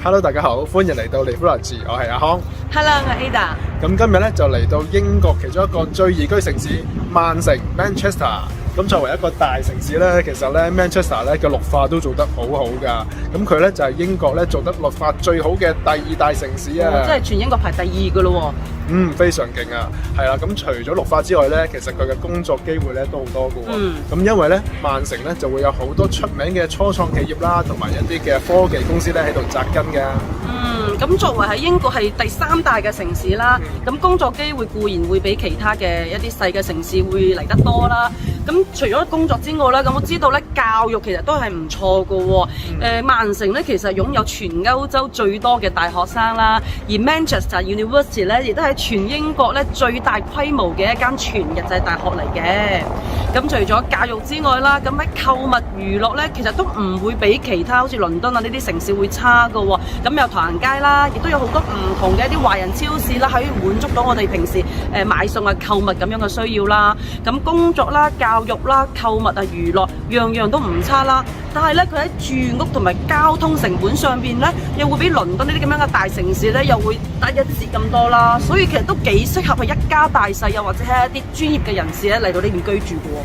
Hello， 大家好，歡迎嚟到利夫來治，我係阿康。Hello， 我係 Ada。咁今日咧就嚟到英國其中一個最宜居城市曼城 Manchester。咁作為一個大城市咧，其實咧 Manchester 咧嘅綠化都做得好好㗎。咁佢咧就係英國咧做得綠化最好嘅第2大城市啊！即係全英國排第2㗎咯喎。非常勁啊！係啦，咁除咗綠化之外咧，其實佢嘅工作機會咧都好多㗎喎。咁因為咧曼城咧就會有好多出名嘅初創企業啦，同埋一啲嘅科技公司咧喺度扎根嘅。咁作為喺英國係第3大嘅城市啦，咁工作機會固然會比其他嘅一啲細嘅城市會嚟得多啦。咁除咗工作之外咧，咁我知道咧教育其實都係唔錯㗎喎。曼城咧其實擁有全歐洲最多嘅大學生啦，而 Manchester University 咧亦都係全英國咧最大規模嘅一間全日制大學嚟嘅。咁除咗教育之外啦，咁喺購物娛樂咧，其實都唔會比其他好似倫敦啊呢啲城市會差㗎喎。咁有唐人街啦，亦都有好多唔同嘅一啲華人超市啦，可以滿足到我哋平時買餸啊、購物咁樣嘅需要啦。咁工作啦、教育啦、購物啊、娛樂，樣樣都唔差啦。但係咧，佢喺住屋同埋交通成本上邊咧，又會比倫敦呢啲咁樣嘅大城市咧，又會得一截咁多啦。所以其實都幾適合係一家大細，又或者係一啲專業嘅人士咧嚟到呢邊居住嘅喎。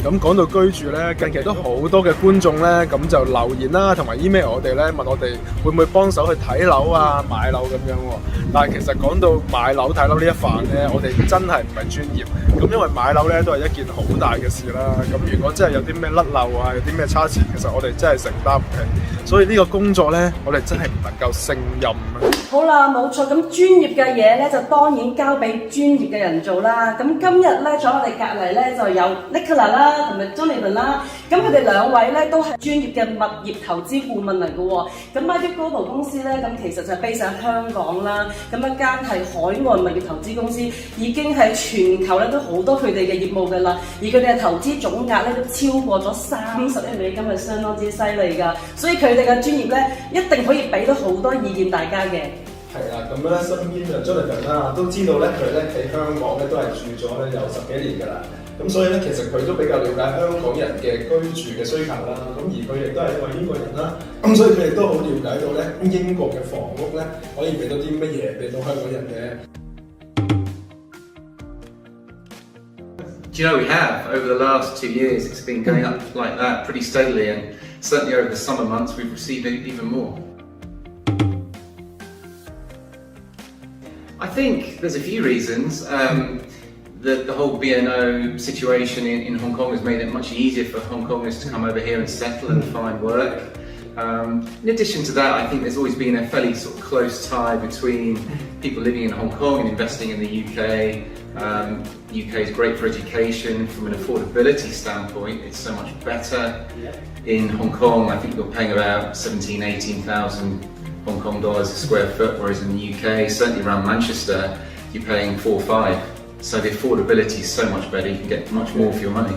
咁講到居住咧，近期都好多嘅觀眾咧，咁就留言啦，同埋 email 我哋咧，問我哋會唔會幫手去睇樓啊、買樓咁樣喎。但係其實講到買樓睇樓呢一範咧，我哋真係唔係專業。咁因為買樓咧都係一件好大嘅事啦。咁如果真係有啲咩甩漏啊，有啲咩差池，其實我哋真係承擔唔起。所以呢個工作咧，我哋真係唔能夠勝任啊。好啦，冇錯，咁專業嘅嘢咧就當然交俾專業嘅人做啦。咁今日咧坐我哋隔離咧就有 Nicola 啦同埋 Jonathan 啦。咁佢哋兩位咧都係專業嘅物業投資顧問嚟嘅喎。咁 Magic Global 公司咧咁其實就係 base 喺香港啦。咁一間係海外物業投資公司，已經係全球咧都好多佢哋嘅業務㗎啦。而佢哋嘅投資總額咧都超過咗30億美金，係相當之犀利㗎。所以佢哋嘅專業咧一定可以俾到好多意見大家嘅。係啦，咁咧身邊就 Jonathan 啦，都知道咧佢咧喺香港咧都係住咗咧有10幾年㗎啦。咁所以咧，其實佢都比較了解香港人嘅居住嘅需求啦。咁而佢亦都係一個英國人啦。咁所以佢亦都好了解到咧英國嘅房屋咧可以俾到啲乜嘢俾到香港人嘅。Do you know we have over the last 2 years? It's been going up like that pretty steadily, and certainly over the summer months we've received even more. I think there's a few reasons. The whole BNO situation in Hong Kong has made it much easier for Hong Kongers to come over here and settle and find work. In addition to that, I think there's always been a fairly sort of close tie between people living in Hong Kong and investing in the UK. UK is great for education. From an affordability standpoint, it's so much better. In Hong Kong, I think you're paying about 17,000, 18,000 Hong Kong dollars a square foot, whereas in the UK, certainly around Manchester, you're paying 4 or 5. So the affordability is so much better, you can get much more for your money.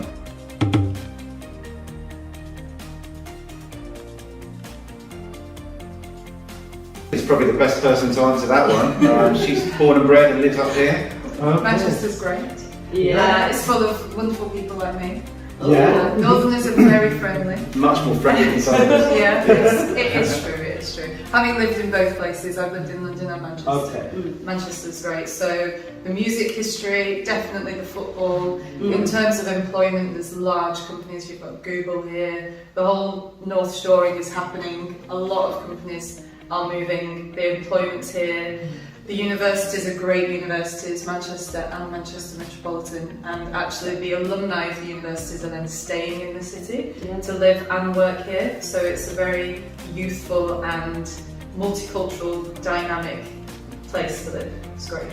It's probably the best person to answer that one. She's born and bred and lives up here. Manchester's great. Yeah. It's full of wonderful people like me. Yeah. Northerners are very friendly. Much more friendly than Southerners. Yeah, it is true, it is true. Having lived in both places, I've lived in London and Manchester. Okay. Manchester's great. So the music history, definitely the football. In terms of employment, there's large companies. You've got Google here. The whole North Shoring is happening. A lot of companies are moving. The employment's here. The universities are great universities, Manchester and Manchester Metropolitan, and actually the alumni of the universities are then staying in the city to live and work here. So it's a very youthful and multicultural, dynamic place to live. It's great.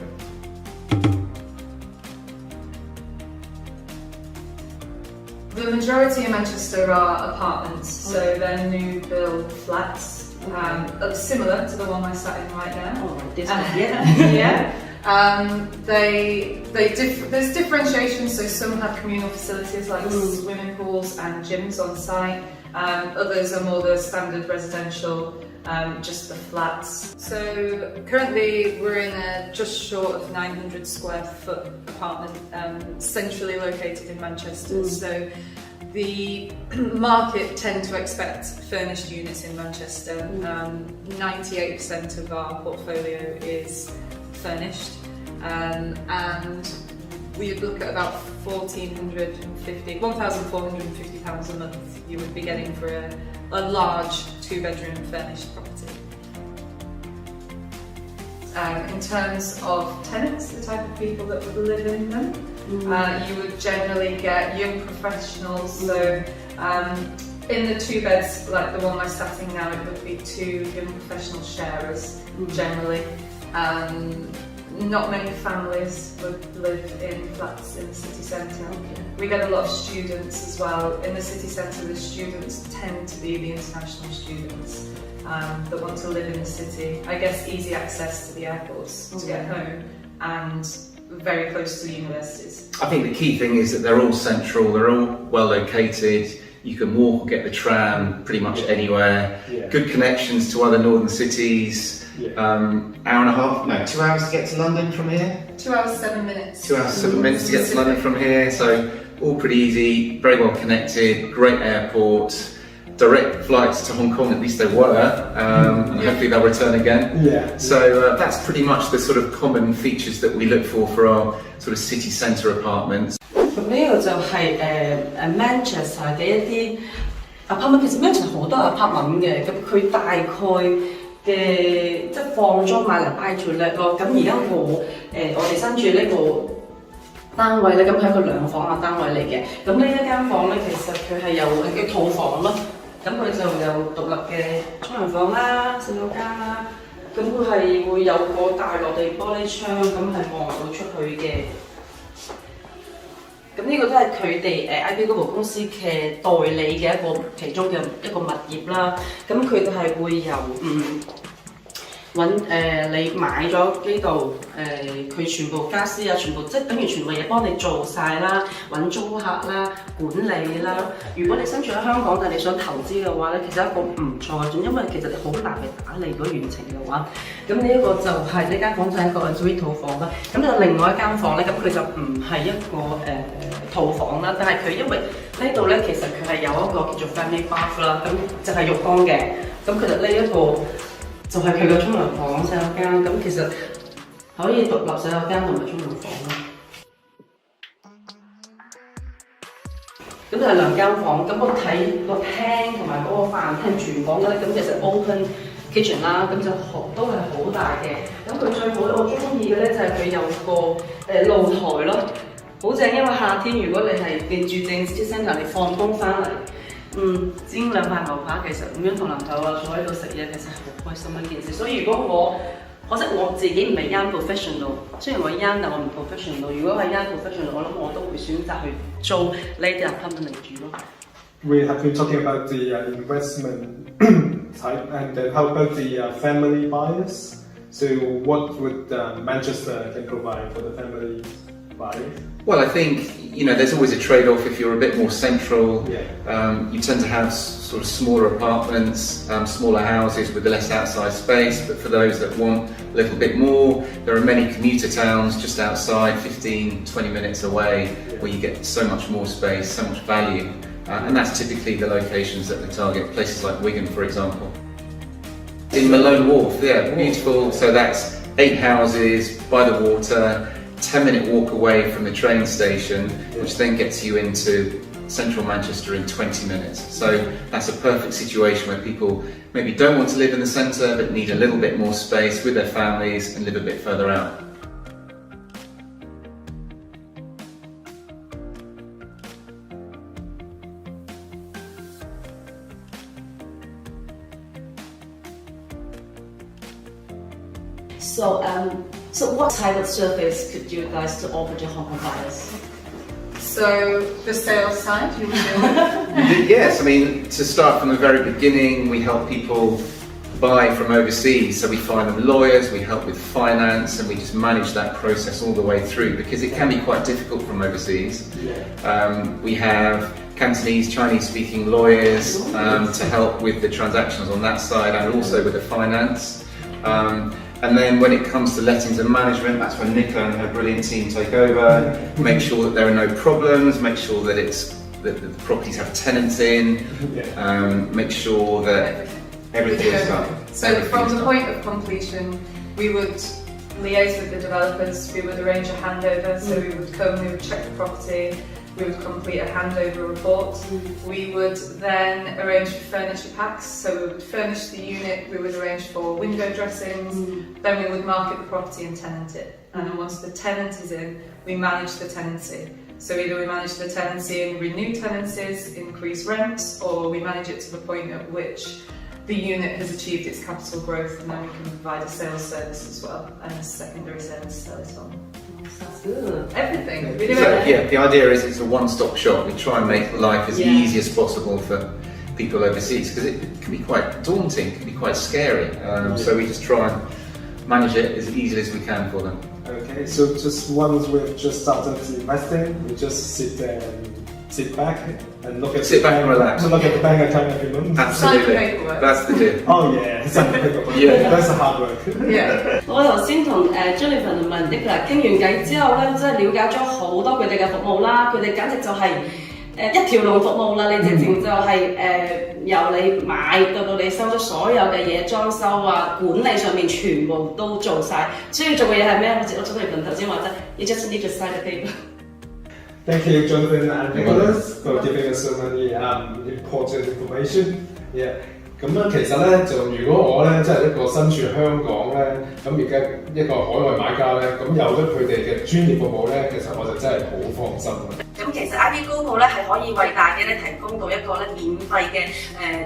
The majority of Manchester are apartments, so they're new build flats. Similar to the one I sat in right now. There's differentiation, so some have communal facilities like swimming pools and gyms on site. Others are more the standard residential, just the flats. So currently we're in a just short of 900 square foot apartment, centrally located in Manchester. So the market tend to expect furnished units in Manchester. 98% of our portfolio is furnished, and we would look at about £1,450 a month you would be getting for a large 2-bedroom furnished property. In terms of tenants, the type of people that would live in them, you would generally get young professionals. So in the 2 beds, like the one I sat in now, it would be 2 young professional sharers generally. Not many families would live in flats in the city centre. We get a lot of students as well. In the city centre, the students tend to be the international students that want to live in the city. I guess easy access to the airports to get home and very close to the universities. I think the key thing is that they're all central, they're all well located. You can walk or get the tram pretty much anywhere. Good connections to other northern cities. Hour and a half, no, 2 hours to get to London from here? 2 hours 7 minutes. 2 hours 7 minutes to get to London from here, so all pretty easy, very well connected, great airport, direct flights to Hong Kong, at least they were. Hopefully they'll return again. So that's pretty much the sort of common features that we look for our sort of city centre apartments. 咁呢個就係Manchester 嘅一啲 apartment， 其實 Manchester 好多 apartment 嘅，咁佢大概嘅即係放租買嚟擺住叻咯。咁而家我哋身處呢個單位咧，咁係一個2房嘅單位嚟嘅。咁呢一間房咧，其實佢係有叫套房咯。咁佢就有獨立嘅沖涼房啦、洗手間啦。咁佢係會有個大落地玻璃窗，咁係望到出去嘅。咁呢個都係佢哋IB 嗰部公司嘅代理嘅其中嘅一個物業啦。咁佢哋係會由你買咗呢度佢全部家私啊，全部即係等於全部嘢幫你做晒啦，揾租客啦，管理啦。如果你身處喺香港，但係你想投資嘅話咧，其實一個唔錯嘅，因為其實你好難去打理嗰完成嘅話。咁呢一個就係呢間房就係一個 suite 套房啦。咁就另外一間房咧，咁佢就唔係一個套房啦，但係佢因為呢度咧，其實佢係有一個叫做 family bath 啦，咁就係浴缸嘅。咁其實呢一個就係佢嘅沖涼房、洗手間，咁其實可以獨立洗手間同埋沖涼房咯。咁就係2間房，咁我睇個廳同埋嗰個飯廳全房嘅咧，咁其實 open kitchen 啦，咁就都係好大嘅。咁佢最好我中意嘅咧就係佢有個露台咯，好正，因為夏天如果你住正 city centre，你放工翻嚟。煎2塊牛扒，其實咁樣同男朋友坐喺度食嘢，其實係好開心一件事。所以如果可惜我自己唔係 young professional， 雖然我 young 但我唔 professional。如果係 young professional， 我諗我都會選擇去租呢啲 apartment 嚟住咯。We have been talking about the investment type, and then how about the family buyers? So what would Manchester can provide for the family buyers? Well, I think, there's always a trade-off. If you're a bit more central, you tend to have sort of smaller apartments, smaller houses with less outside space. But for those that want a little bit more, there are many commuter towns just outside, 15-20 minutes away, where you get so much more space, so much value. And that's typically the locations that we target, places like Wigan, for example. In Malone Wharf, beautiful. So that's 8 houses by the water, 10-minute walk away from the train station, which then gets you into central Manchester in 20 minutes. So that's a perfect situation where people maybe don't want to live in the centre but need a little bit more space with their families and live a bit further out. So what type of service could you guys to offer to Hong Kong buyers? So the sales side, you were Yes, I mean, to start from the very beginning, we help people buy from overseas. So we find them lawyers, we help with finance, and we just manage that process all the way through because it can be quite difficult from overseas. We have Cantonese, Chinese-speaking lawyers to help with the transactions on that side and also with the finance. And then when it comes to lettings and management, that's when Nicola and her brilliant team take over, make sure that there are no problems, make sure that that the properties have tenants in, make sure that everything is done. So from the point of completion, we would liaise with the developers, we would arrange a handover, so we would come, we would check the property, we would complete a handover report. We would then arrange for furniture packs, so we would furnish the unit, we would arrange for window dressings, then we would market the property and tenant it. And then once the tenant is in, we manage the tenancy. So either we manage the tenancy and renew tenancies, increase rents, or we manage it to the point at which the unit has achieved its capital growth, and then we can provide a sales service as well and a secondary service to sell it on. Sounds good. Everything. We do So everything. yeah, the idea is it's a one-stop shop. We try and make life as easy as possible for people overseas, because it can be quite daunting, it can be quite scary. So we just try and manage it as easily as we can for them. Okay, so just once we've just started investing, we just sit back and look at and relax. Look at the bank account every month. Absolutely, Sign the paperwork. that's the deal. Oh yeah, sign the paperwork. Yeah. That's the hard work. Yeah. 我頭先同Jennifer 同文迪傾完偈之後咧，真係了解咗好多佢哋嘅服務啦，佢哋簡直就係一條龍服務啦，你直情就係由你買到你收咗所有嘅嘢，裝修啊、管理上面全部都做晒。需要做嘅嘢係咩？好似我Jonathan頭先話齋 ，you just need to sign the paper。Thank you, Jonathan and Nicholas, for giving us so many important information. Yeah. 咁咧，其實咧就如果我咧即係一個身處香港咧，咁而家一個海外買家咧，咁有咗佢哋嘅專業服務咧，其實我就真係好放心啦。咁其實 IP 高鋪咧係可以為大家咧提供到一個咧免費嘅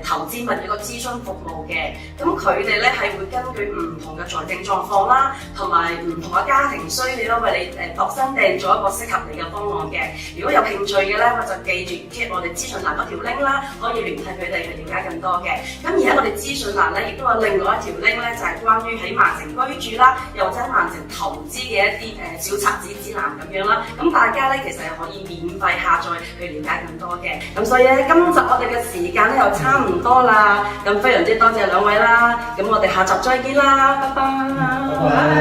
投資物業一個諮詢服務嘅。咁佢哋咧係會根據唔同嘅財政狀況啦，同埋唔同嘅家庭需要啦，為你度身訂做一個適合你嘅方案嘅。如果有興趣嘅咧，我就記住 keep 我哋資訊欄嗰條 link 啦，可以聯繫佢哋去了解更多嘅。咁而喺我哋資訊欄咧，亦都有另外一條 link 咧，就係關於喺曼城居住啦，又或者喺曼城投資嘅一啲小冊子指南咁樣啦。咁大家咧其實係可以免費下載去了解更多嘅。咁所以咧，今集我哋嘅時間咧又差唔多啦。咁非常之多謝兩位啦。咁我哋下集再見啦，拜拜。拜拜。